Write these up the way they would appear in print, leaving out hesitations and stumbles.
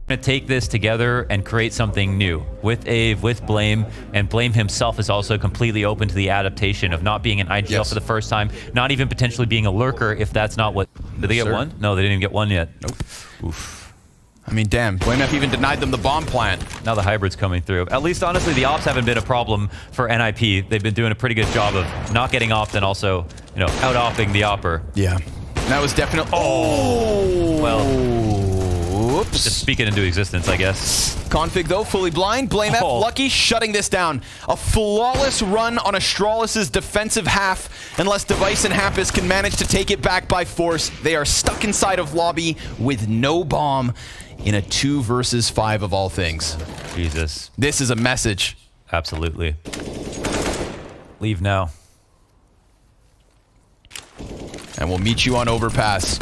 to take this together and create something new with Ave, with Blame, and Blame himself is also completely open to the adaptation of not being an IGL for the first time, not even potentially being a lurker if that's not what... Did they get one? No, they didn't even get one yet. Nope. Oof. I mean, damn, BlameF even denied them the bomb plant. Now the hybrid's coming through. At least, honestly, the ops haven't been a problem for NIP. They've been doing a pretty good job of not getting opped and also, you know, out-opping the opper. Yeah. That was definitely... Oh! Well... Whoops. Just speak it into existence, I guess. Config, though, fully blind. BlameF, Lucky, shutting this down. A flawless run on Astralis' defensive half. Unless Device and Happus can manage to take it back by force, they are stuck inside of lobby with no bomb in a 2 versus 5 of all things. Jesus. This is a message. Absolutely. Leave now. And we'll meet you on Overpass.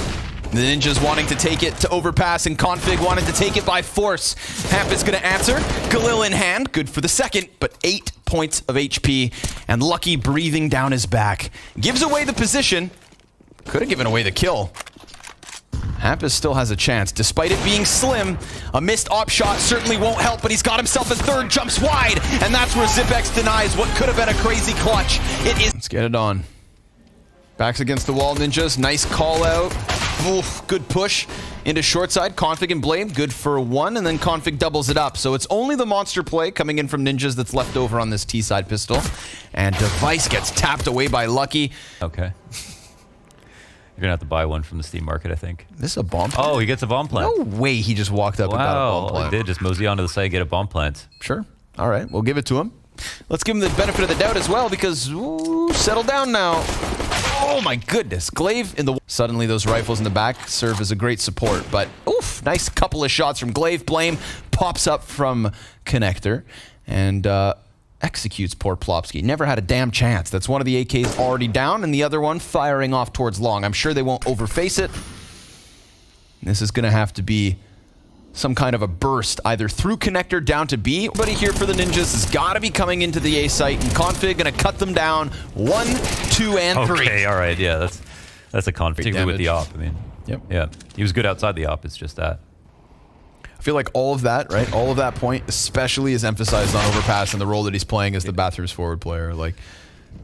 The Ninjas wanting to take it to Overpass, and Config wanted to take it by force. Hamp is going to answer. Galil in hand. Good for the second, but 8 points of HP. And Lucky breathing down his back. Gives away the position. Could have given away the kill. Hampus still has a chance, despite it being slim. A missed op shot certainly won't help, but he's got himself a third, jumps wide, and that's where Zipex denies what could have been a crazy clutch. It is. Let's get it on. Backs against the wall, Ninjas. Nice call out. Oof, good push into short side. Config and Blame, good for 1, and then Config doubles it up. So it's only the monster play coming in from Ninjas that's left over on this T-side pistol. And Device gets tapped away by Lucky. Okay. You're gonna have to buy one from the Steam market, I think. This is a bomb plant? Oh, he gets a bomb plant. No way he just walked up and got a bomb plant. He did just mosey onto the site and get a bomb plant. Sure. All right, we'll give it to him. Let's give him the benefit of the doubt as well, because, ooh, settle down now. Oh my goodness, Glaive in the... Suddenly those rifles in the back serve as a great support, but oof, nice couple of shots from Glaive. Blame pops up from Connector and executes poor Plopsky. Never had a damn chance. That's one of the AKs already down, and the other one firing off towards long. I'm sure they won't overface it. This is going to have to be some kind of a burst, either through Connector down to B. Everybody here for the Ninjas has got to be coming into the A site, and Config going to cut them down 1, 2, and 3. Okay, all right, yeah, that's a Config, particularly with the op. I mean, yep. Yeah, he was good outside the op. It's just that. I feel like all of that, right? All of that point, especially is emphasized on Overpass and the role that he's playing as the bathrooms forward player. Like,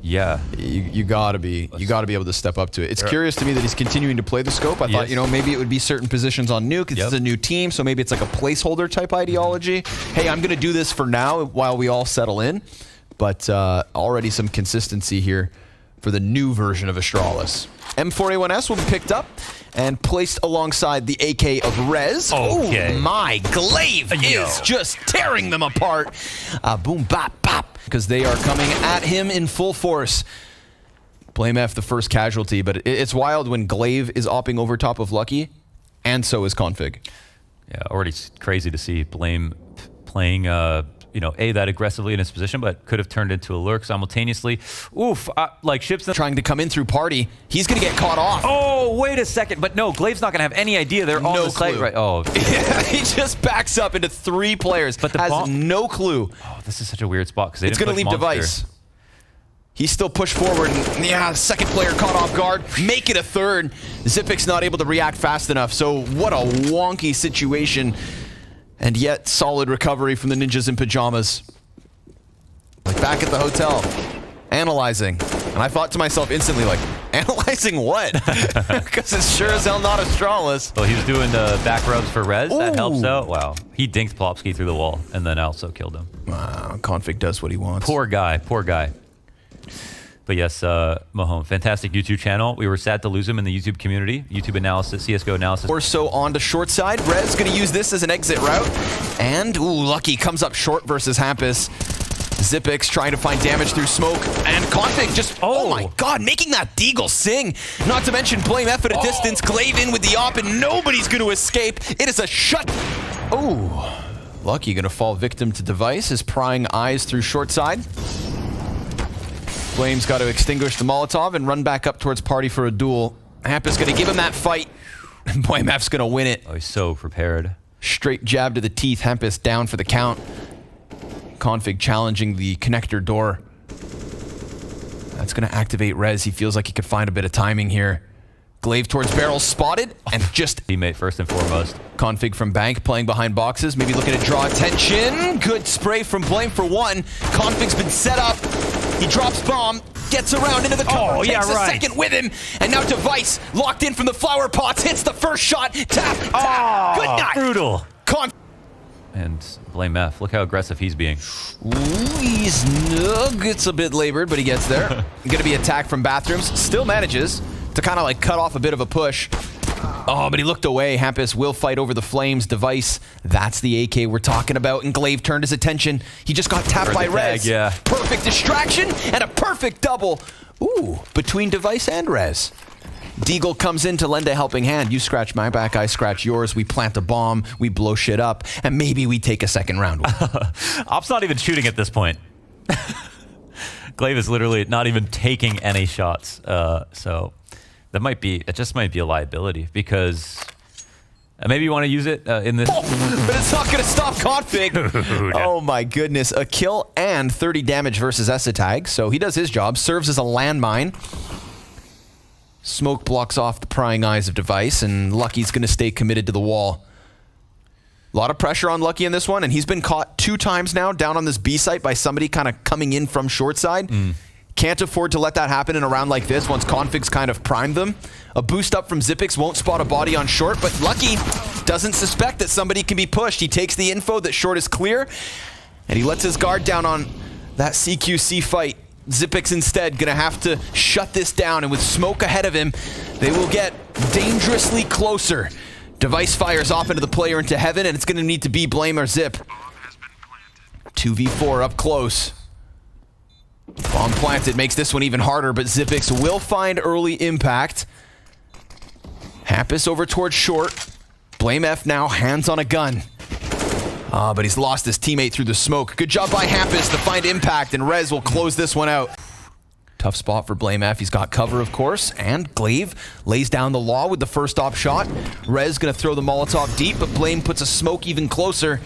yeah, you gotta be able to step up to it. It's curious to me that he's continuing to play the scope. I thought, you know, maybe it would be certain positions on Nuke. It's a new team, so maybe it's like a placeholder type ideology. Hey, I'm gonna do this for now while we all settle in. But already some consistency here for the new version of Astralis. M4A1S will be picked up and placed alongside the AK of Rez. Okay. Oh my, Glaive is just tearing them apart. Boom, bop, bop. Because they are coming at him in full force. Blame F the first casualty, but it's wild when Glaive is opping over top of Lucky, and so is Config. Yeah, already crazy to see Blame playing, you know, that aggressively in his position, but could have turned into a lurk simultaneously. Oof, like Ships trying to come in through party. He's going to get caught off. Oh, wait a second. But no, Glaive's not going to have any idea they're on the site, right? Oh. He just backs up into 3 players, but has no clue. Oh, this is such a weird spot, because it's going to leave Device. He's still pushed forward, and yeah, second player caught off guard. Make it a third. Zipix not able to react fast enough, so what a wonky situation. And yet, solid recovery from the Ninjas in pajamas. Like back at the hotel, analyzing. And I thought to myself instantly, like, analyzing what? Because it's sure as hell not Astralis. Well, he was doing the back rubs for Rez. Ooh. That helps out. Wow. He dinked Plopsky through the wall and then also killed him. Wow, Config does what he wants. Poor guy. Poor guy. But yes, Mahone, fantastic YouTube channel. We were sad to lose him in the YouTube community. YouTube analysis, CSGO analysis. Or so on to short side. Rez going to use this as an exit route. And, ooh, Lucky comes up short versus Hampus. Zipix trying to find damage through smoke. And Config just, oh my god, making that Deagle sing. Not to mention Blame F at a distance. Glaive in with the op, and nobody's going to escape. It is a shut. Oh, Lucky going to fall victim to Device. His prying eyes through short side. Blame's got to extinguish the Molotov and run back up towards party for a duel. Hampus going to give him that fight. Blame F's going to win it. Oh, he's so prepared. Straight jab to the teeth. Hampus down for the count. Config challenging the connector door. That's going to activate Rez. He feels like he could find a bit of timing here. Glaive towards barrel spotted, and just Teammate first and foremost. Config from Bank playing behind boxes, maybe looking to draw attention. Good spray from Blame for one. Config's been set up. He drops bomb, gets around into the cover, takes a second with him, and now Device locked in from the flower pots, hits the first shot, tap, good night. Brutal. And Blame F, look how aggressive he's being. He's it's a bit labored, but he gets there. Gonna be attacked from bathrooms, still manages to kind of like cut off a bit of a push. Oh, but he looked away. Hampus will fight over the flames. Device, that's the AK we're talking about. And Glaive turned his attention. He just got tapped by Rez. Yeah. Perfect distraction and a perfect double. Ooh, between Device and Rez. Deagle comes in to lend a helping hand. You scratch my back, I scratch yours. We plant a bomb, we blow shit up, and maybe we take a second round. Op's not even shooting at this point. Glaive is literally not even taking any shots. So that might be, it just might be a liability because maybe you want to use it in this. But it's not going to stop Config. Dude. Oh my goodness. A kill and 30 damage versus Esatag. So he does his job, serves as a landmine. Smoke blocks off the prying eyes of Device, and Lucky's going to stay committed to the wall. A lot of pressure on Lucky in this one, and he's been caught 2 times now down on this B site by somebody kind of coming in from short side. Can't afford to let that happen in a round like this once Config's kind of primed them. A boost up from Zipix won't spot a body on short, but Lucky doesn't suspect that somebody can be pushed. He takes the info that short is clear, and he lets his guard down on that CQC fight. Zipix instead gonna have to shut this down, and with smoke ahead of him, they will get dangerously closer. Device fires off into the player into heaven, and it's gonna need to be Blame or Zip. 2v4 up close. Bomb planted makes this one even harder, but Zipix will find early impact. Hampus over towards short. Blame F now, hands on a gun. But he's lost his teammate through the smoke. Good job by Hampus to find impact, and Rez will close this one out. Tough spot for Blame F. He's got cover, of course, and Glaive lays down the law with the first op shot. Rez gonna throw the Molotov deep, but Blame puts a smoke even closer.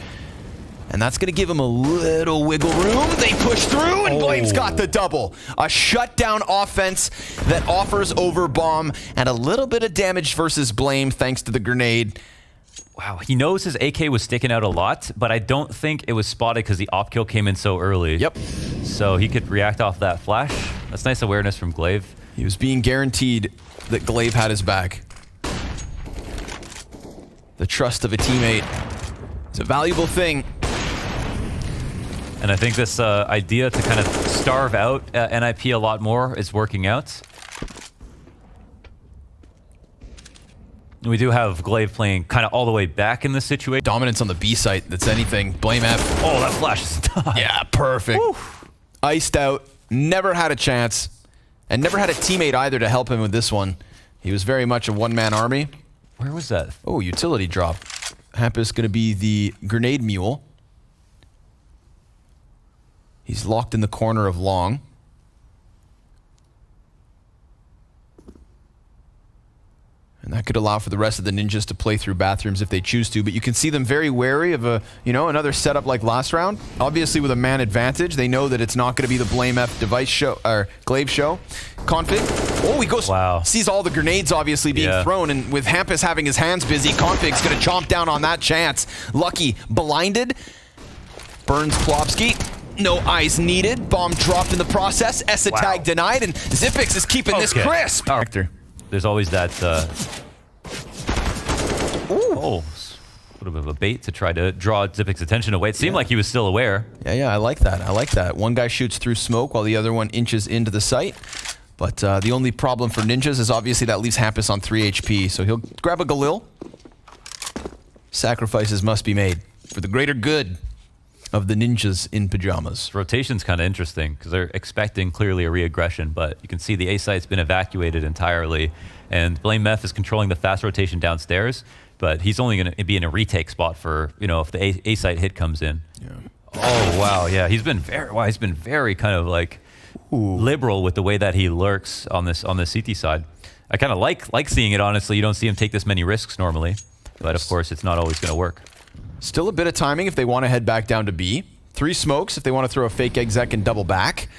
And that's gonna give him a little wiggle room. They push through, and Blame's got the double. A shutdown offense that offers over bomb and a little bit of damage versus Blame thanks to the grenade. Wow, he knows his AK was sticking out a lot, but I don't think it was spotted because the op kill came in so early. Yep. So he could react off that flash. That's nice awareness from Glaive. He was being guaranteed that Glaive had his back. The trust of a teammate is a valuable thing. And I think this idea to kind of starve out NIP a lot more is working out. We do have Glaive playing kind of all the way back in this situation. Dominance on the B site, that's anything. Blame F. Oh, that flash is done. Yeah, perfect. Woo. Iced out, never had a chance, and never had a teammate either to help him with this one. He was very much a one-man army. Where was that? Oh, utility drop. Hampus gonna be the grenade mule. He's locked in the corner of long. And that could allow for the rest of the ninjas to play through bathrooms if they choose to, but you can see them very wary of another setup like last round. Obviously with a man advantage, they know that it's not going to be the Blame F Device show or Glaive show. Config. Oh, he goes, sees all the grenades obviously being thrown, and with Hampus having his hands busy, Config's going to chomp down on that chance. Lucky blinded. Burns Plopsky. No eyes needed. Bomb dropped in the process. Esatag denied, and Zipix is keeping this crisp. There's always that, sort of a bait to try to draw Zipix's attention away. It seemed like he was still aware. Yeah, I like that. I like that. One guy shoots through smoke while the other one inches into the site. But the only problem for ninjas is obviously that leaves Hampus on 3 HP. So he'll grab a Galil. Sacrifices must be made for the greater good of the ninjas in pajamas. Rotation's kind of interesting because they're expecting clearly a re-aggression, but you can see the A site's been evacuated entirely, and Blame F is controlling the fast rotation downstairs, but he's only going to be in a retake spot for, if the A site hit comes in. Yeah. Oh wow, yeah, he's been very kind of like liberal with the way that he lurks on this CT side. I kind of like seeing it, honestly. You don't see him take this many risks normally, but of course it's not always going to work. Still a bit of timing if they want to head back down to B. 3 smokes if they want to throw a fake exec and double back.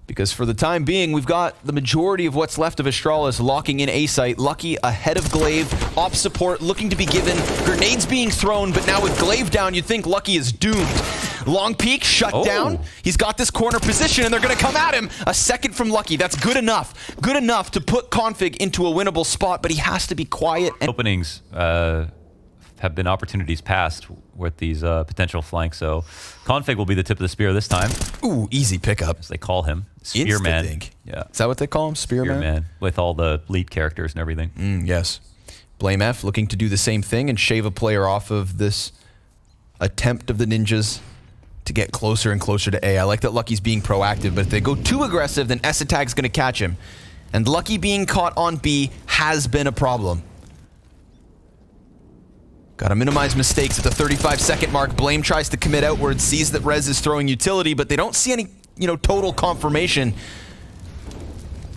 Because for the time being, we've got the majority of what's left of Astralis locking in A site. Lucky ahead of Glaive. Op support looking to be given. Grenades being thrown, but now with Glaive down, you'd think Lucky is doomed. Long peek, shut down. He's got this corner position, and they're going to come at him. A second from Lucky. That's good enough. Good enough to put Config into a winnable spot, but he has to be quiet. Openings have been opportunities passed with these potential flanks, so Config will be the tip of the spear this time. Ooh, easy pickup. As they call him. Spearman. Yeah. Is that what they call him? Spearman? With all the lead characters and everything. Yes. Blame F looking to do the same thing and shave a player off of this attempt of the Ninjas to get closer and closer to A. I like that Lucky's being proactive, but if they go too aggressive, then Esatag's going to catch him. And Lucky being caught on B has been a problem. Got to minimize mistakes at the 35-second mark. Blame tries to commit outwards, sees that Rez is throwing utility, but they don't see any, total confirmation.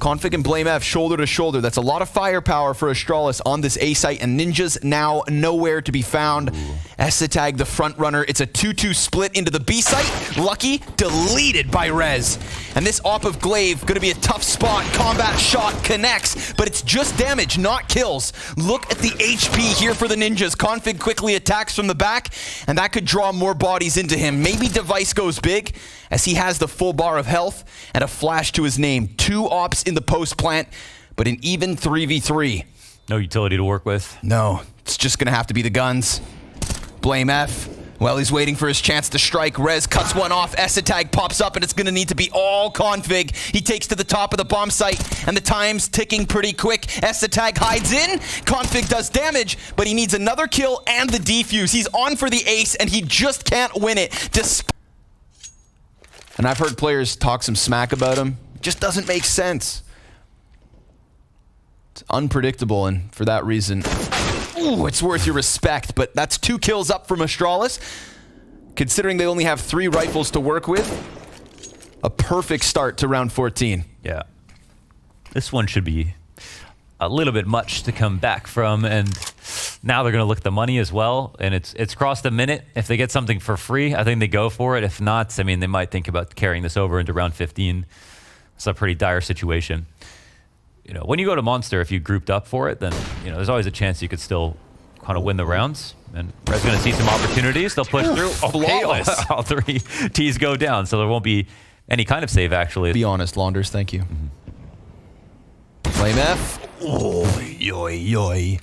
Config and Blame F shoulder to shoulder. That's a lot of firepower for Astralis on this A site, and Ninjas now nowhere to be found. Esatag, the front runner. It's a 2-2 split into the B site. Lucky deleted by Rez. And this op of Glaive going to be a tough spot. Combat shot connects, but it's just damage, not kills. Look at the HP here for the Ninjas. Config quickly attacks from the back, and that could draw more bodies into him. Maybe Device goes big, as he has the full bar of health and a flash to his name. 2 ops in the post plant, but an even 3v3. No utility to work with. No, it's just gonna have to be the guns. Blame F. While he's waiting for his chance to strike, Rez cuts one off. Esatag pops up, and it's gonna need to be all Config. He takes to the top of the bomb site, and the time's ticking pretty quick. Esatag hides in. Config does damage, but he needs another kill and the defuse. He's on for the ace, and he just can't win it. And I've heard players talk some smack about him. It just doesn't make sense. It's unpredictable, and for that reason, ooh, it's worth your respect. But that's 2 kills up from Astralis. Considering they only have 3 rifles to work with, a perfect start to round 14. Yeah. This one should be a little bit much to come back from, and now they're going to look at the money as well, and it's crossed a minute. If they get something for free, I think they go for it. If not, I mean, they might think about carrying this over into round 15. It's a pretty dire situation. When you go to Monster, if you grouped up for it, then, there's always a chance you could still kind of win the rounds. And Red's going to see some opportunities. They'll push through. Flawless. All 3 T's go down, so there won't be any kind of save, actually. Be honest, Launders, thank you. Blame F. Oh, yoy, yoy.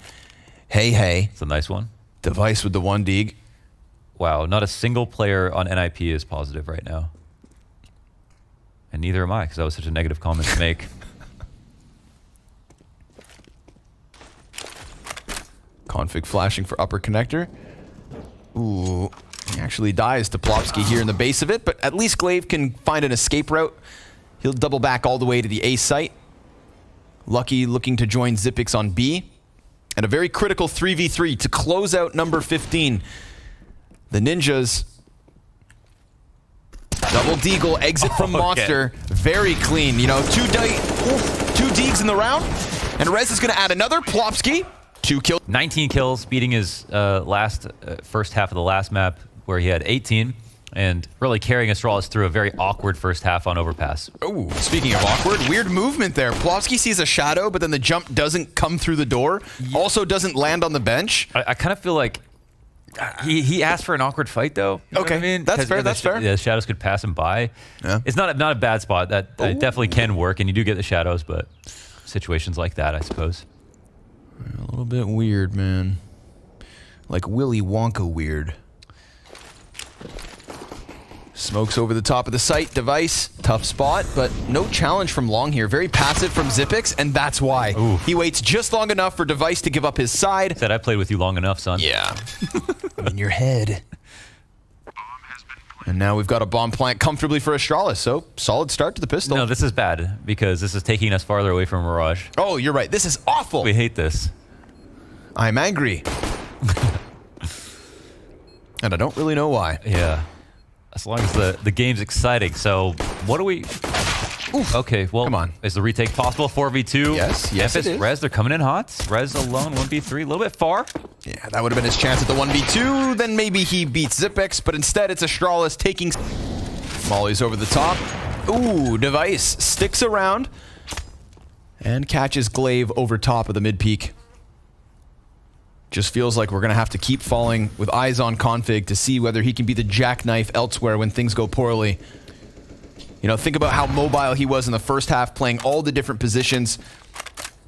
Hey. It's a nice one. Device with the 1 dig. Wow, not a single player on NIP is positive right now. And neither am I, because that was such a negative comment to make. Config flashing for upper connector. Ooh, he actually dies to Plopsky here in the base of it, but at least Glaive can find an escape route. He'll double back all the way to the A site. Lucky looking to join Zipix on B. And a very critical 3v3 to close out number 15. The Ninjas. Double deagle exit from Monster. Very clean. 2 digs in the round. And Rez is going to add another. Plopsky. 2 kills. 19 kills, beating his first half of the last map where he had 18. And really carrying Astralis through a very awkward first half on overpass. Oh, speaking of awkward, weird movement there. Plopsky sees a shadow, but then the jump doesn't come through the door. Yeah. Also doesn't land on the bench. I kind of feel like he asked for an awkward fight, though. You know what I mean? That's fair. That's fair. The shadows could pass him by. Yeah. It's not a bad spot. That definitely can work, and you do get the shadows, but situations like that, I suppose. A little bit weird, man. Like Willy Wonka weird. Smokes over the top of the site. Device, tough spot, but no challenge from Long here. Very passive from Zipix, and that's why. Ooh. He waits just long enough for Device to give up his side. Said I played with you long enough, son. Yeah. In your head. And now we've got a bomb plant comfortably for Astralis, so solid start to the pistol. No, this is bad, because this is taking us farther away from Mirage. Oh, you're right. This is awful. We hate this. I'm angry. And I don't really know why. Yeah. As long as the game's exciting. So, what do we... Oof. Okay, well, come on. Is the retake possible? 4v2? Yes, it is. Rez, they're coming in hot. Rez alone, 1v3, a little bit far. Yeah, that would have been his chance at the 1v2. Then maybe he beats Zipix, but instead it's Astralis taking... Molly's over the top. Ooh, Device sticks around and catches Glaive over top of the mid-peak. Just feels like we're going to have to keep falling with eyes on Config to see whether he can be the jackknife elsewhere when things go poorly. You know, think about how mobile he was in the first half, playing all the different positions,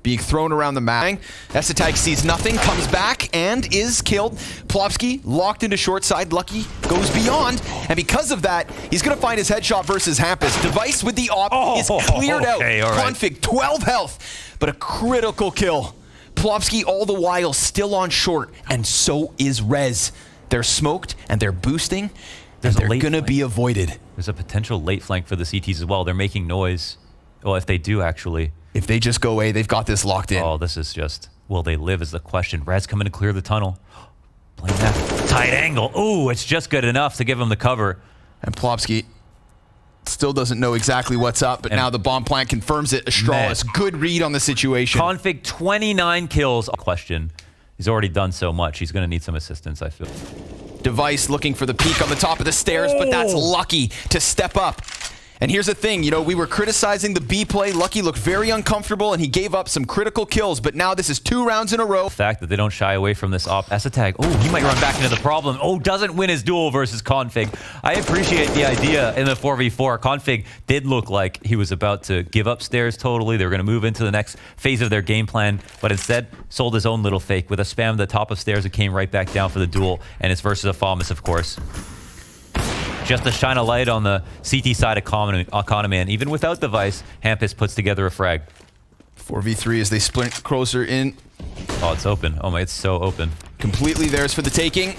being thrown around the map. Essetag sees nothing, comes back, and is killed. Plopsky locked into short side. Lucky goes beyond, and because of that, he's going to find his headshot versus Hampus. Device with the op is cleared out. Config, 12 health, but a critical kill. Plopsky all the while still on short, and so is Rez. They're smoked, and they're boosting, and they're going to be avoided. There's a potential late flank for the CTs as well. They're making noise. Well, if they do, actually. If they just go away, they've got this locked in. Oh, this is just, will they live is the question. Rez coming to clear the tunnel. Blame that. Tight angle. Ooh, it's just good enough to give him the cover. And Plopsky still doesn't know exactly what's up, but now the bomb plant confirms it. Astralis, good read on the situation. Config, 29 kills. Question. He's already done so much. He's going to need some assistance, I feel. Device looking for the peak on the top of the stairs, but that's Lucky to step up. And here's the thing, you know, we were criticizing the B play. Lucky looked very uncomfortable, and he gave up some critical kills, but now this is 2 rounds in a row. The fact that they don't shy away from this op. Essetag, oh, he might run back into the problem. Oh, doesn't win his duel versus Config. I appreciate the idea in the 4v4. Config did look like he was about to give up stairs totally. They were going to move into the next phase of their game plan, but instead sold his own little fake with a spam at the top of stairs and came right back down for the duel, and it's versus a Famas, of course. Just to shine a light on the CT side economy, and even without Device, Hampus puts together a frag. 4v3 as they sprint closer in. Oh, it's open. Oh my, it's so open. Completely theirs for the taking.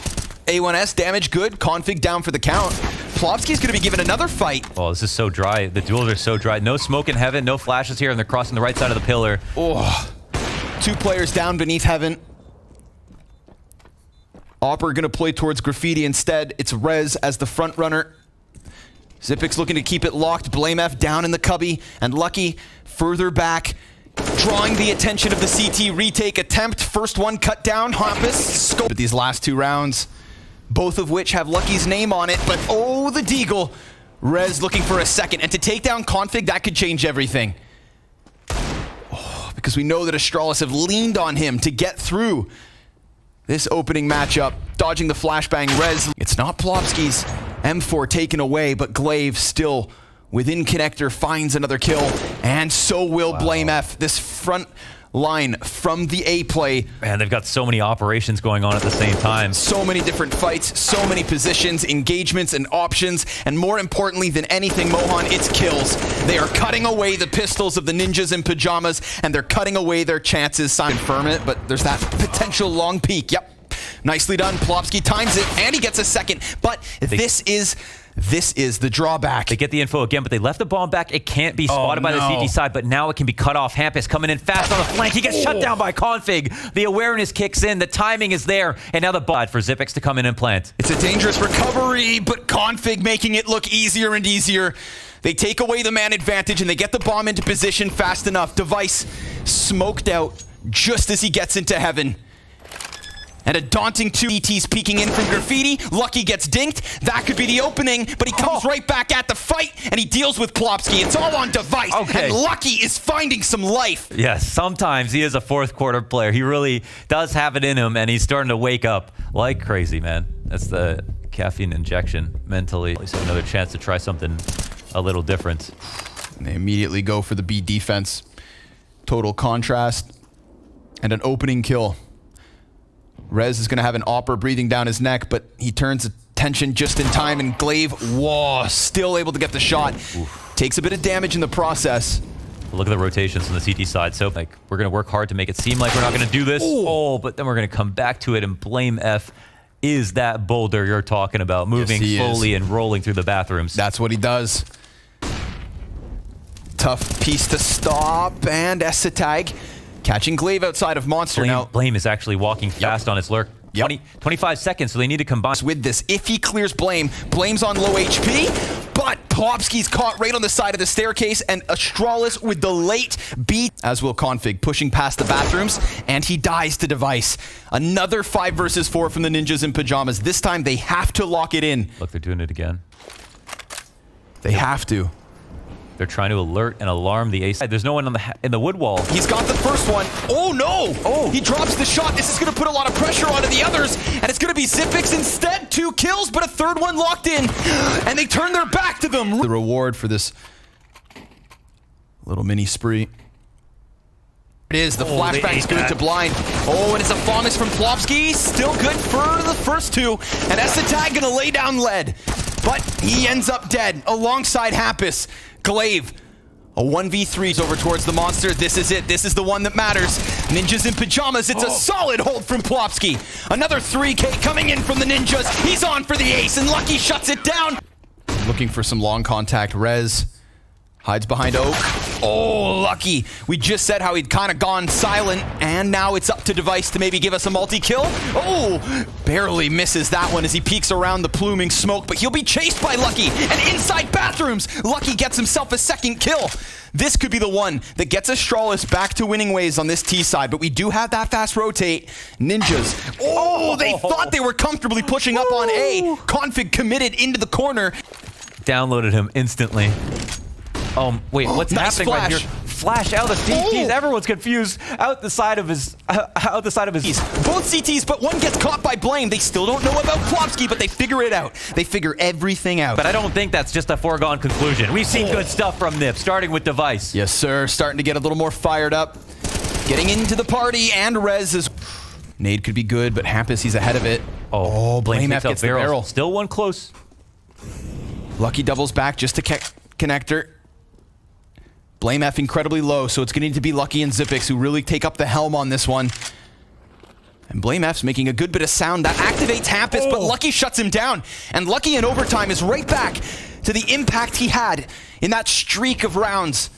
A1S damage good. Config down for the count. Plopsky's going to be given another fight. Oh, this is so dry. The duels are so dry. No smoke in heaven, no flashes here, and they're crossing the right side of the pillar. Oh, 2 players down beneath heaven. Opper going to play towards Graffiti instead. It's Rez as the front runner. Zipix looking to keep it locked. Blame F down in the cubby. And Lucky further back, drawing the attention of the CT retake attempt. First one cut down. Hampus scope these last 2 rounds, both of which have Lucky's name on it. But oh, the Deagle. Rez looking for a second. And to take down Config, that could change everything. Oh, because we know that Astralis have leaned on him to get through this opening matchup. Dodging the flashbang, Rez. It's not Plopsky's. M4 taken away, but Glaive still within connector finds another kill, and so will Blame F. This front line from the A play. Man, they've got so many operations going on at the same time. So many different fights, so many positions, engagements, and options, and more importantly than anything, Mohan, it's kills. They are cutting away the pistols of the ninjas in pajamas, and they're cutting away their chances. Confirm it, but there's that potential long peek. Yep. Nicely done. Plopsky times it, and he gets a second. But this is the drawback. They get the info again, but they left the bomb back. It can't be spotted by the CT side, but now it can be cut off. Hampus coming in fast on the flank. He gets shut down by Config. The awareness kicks in. The timing is there. And now the bot for Zipix to come in and plant. It's a dangerous recovery, but Config making it look easier and easier. They take away the man advantage, and they get the bomb into position fast enough. Device smoked out just as he gets into heaven. And a daunting 2 ETs peeking in from Graffiti. Lucky gets dinked. That could be the opening, but he comes right back at the fight, and he deals with Plopsky. It's all on Device, and Lucky is finding some life. Yes, sometimes he is a 4th quarter player. He really does have it in him, and he's starting to wake up like crazy, man. That's the caffeine injection mentally. At least have another chance to try something a little different. And they immediately go for the B defense. Total contrast and an opening kill. Rez is going to have an Opper breathing down his neck, but he turns attention just in time, and Glaive, whoa, still able to get the shot. Takes a bit of damage in the process. Look at the rotations on the CT side. So, like, we're going to work hard to make it seem like we're not going to do this. Oh, but then we're going to come back to it, and Blame F is that boulder you're talking about, moving slowly and rolling through the bathrooms. That's what he does. Tough piece to stop, and Essetag catching Glaive outside of Monster. Now Blame is actually walking fast on his lurk. 25 seconds, so they need to combine. With this, if he clears Blame's on low HP, but Plopsky's caught right on the side of the staircase, and Astralis with the late beat, as will Config, pushing past the bathrooms, and he dies to Device. Another 5 versus 4 from the ninjas in pajamas. This time, they have to lock it in. Look, they're doing it again. They have to. They're trying to alert and alarm the A side. There's no one on in the wood wall. He's got the first one. Oh no! Oh. He drops the shot. This is going to put a lot of pressure onto the others, and it's going to be Zipix instead. 2 kills, but a third one locked in, and they turn their back to them. The reward for this little mini spree. It is. The flashback's good to blind. Oh, and it's a Faunus from Plopsky. Still good for the first 2. And Esatag gonna lay down lead. But he ends up dead alongside Hampus. Glaive. A 1v3 over towards the monster. This is it. This is the one that matters. Ninjas in pajamas. It's a solid hold from Plopsky. Another 3K coming in from the Ninjas. He's on for the ace, and Lucky shuts it down. Looking for some long contact. Rez hides behind Oak. Oh, Lucky. We just said how he'd kind of gone silent, and now it's up to Device to maybe give us a multi-kill. Oh, barely misses that one as he peeks around the pluming smoke, but he'll be chased by Lucky, and inside bathrooms, Lucky gets himself a second kill. This could be the one that gets Astralis back to winning ways on this T side, but we do have that fast rotate. Ninjas. Oh, they thought they were comfortably pushing up on A. Config committed into the corner. Downloaded him instantly. Wait, what's happening right here? Flash out the CTs. Everyone's confused. Out the side of his. Both CTs, but one gets caught by Blame. They still don't know about Plopsky, but they figure it out. They figure everything out. But I don't think that's just a foregone conclusion. We've seen good stuff from Nip, starting with Device. Yes, sir. Starting to get a little more fired up. Getting into the party, and Rez is. Nade could be good, but Hampus, he's ahead of it. Oh, Blame F gets the barrel. Still one close. Lucky doubles back just to connector. Blame F incredibly low, so it's going to need to be Lucky and Zipix who really take up the helm on this one. And Blame F's making a good bit of sound. That activates Hampus, but Lucky shuts him down. And Lucky in overtime is right back to the impact he had in that streak of rounds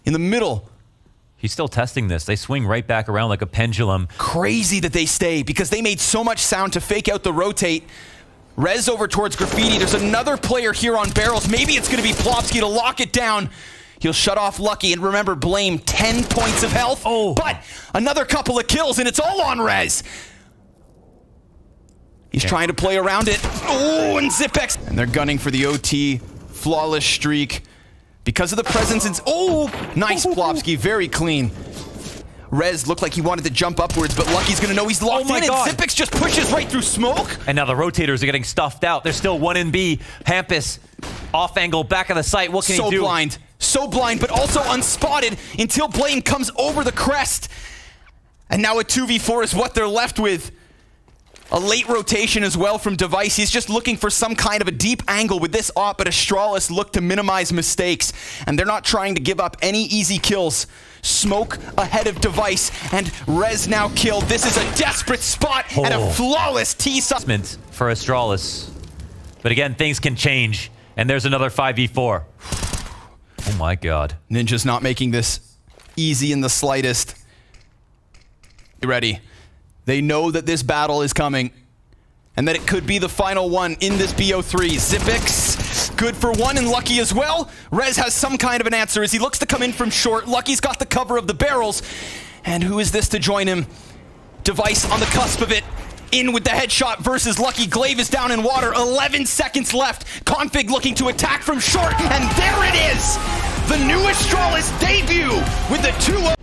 in the middle. He's still testing this. They swing right back around like a pendulum. Crazy that they stay because they made so much sound to fake out the rotate. Rez over towards Graffiti. There's another player here on barrels. Maybe it's going to be Plopsky to lock it down. He'll shut off Lucky, and remember, Blame 10 points of health, but another couple of kills, and it's all on Rez. He's trying to play around it. Oh, and Zipex. And they're gunning for the OT flawless streak because of the presence. Nice Plopsky, very clean. Rez looked like he wanted to jump upwards, but Lucky's gonna know he's locked in, and Zipex just pushes right through smoke. And now the rotators are getting stuffed out. There's still one in B. Hampus, off angle, back of the site. What can he do? So blind, but also unspotted until Blame comes over the crest. And now a 2v4 is what they're left with. A late rotation as well from Device. He's just looking for some kind of a deep angle with this op, but Astralis look to minimize mistakes. And they're not trying to give up any easy kills. Smoke ahead of Device, and Rez now killed. This is a desperate spot and a flawless T-side for Astralis. But again, things can change. And there's another 5v4. Oh my god. Ninja's not making this easy in the slightest. Ready. They know that this battle is coming and that it could be the final one in this BO3. Zipix, good for one, and Lucky as well. Rez has some kind of an answer as he looks to come in from short. Lucky's got the cover of the barrels. And who is this to join him? Device on the cusp of it. In with the headshot versus Lucky. Glaive is down in water. 11 seconds left. Config looking to attack from short, and there it is! The new Astralis debut with the 2-0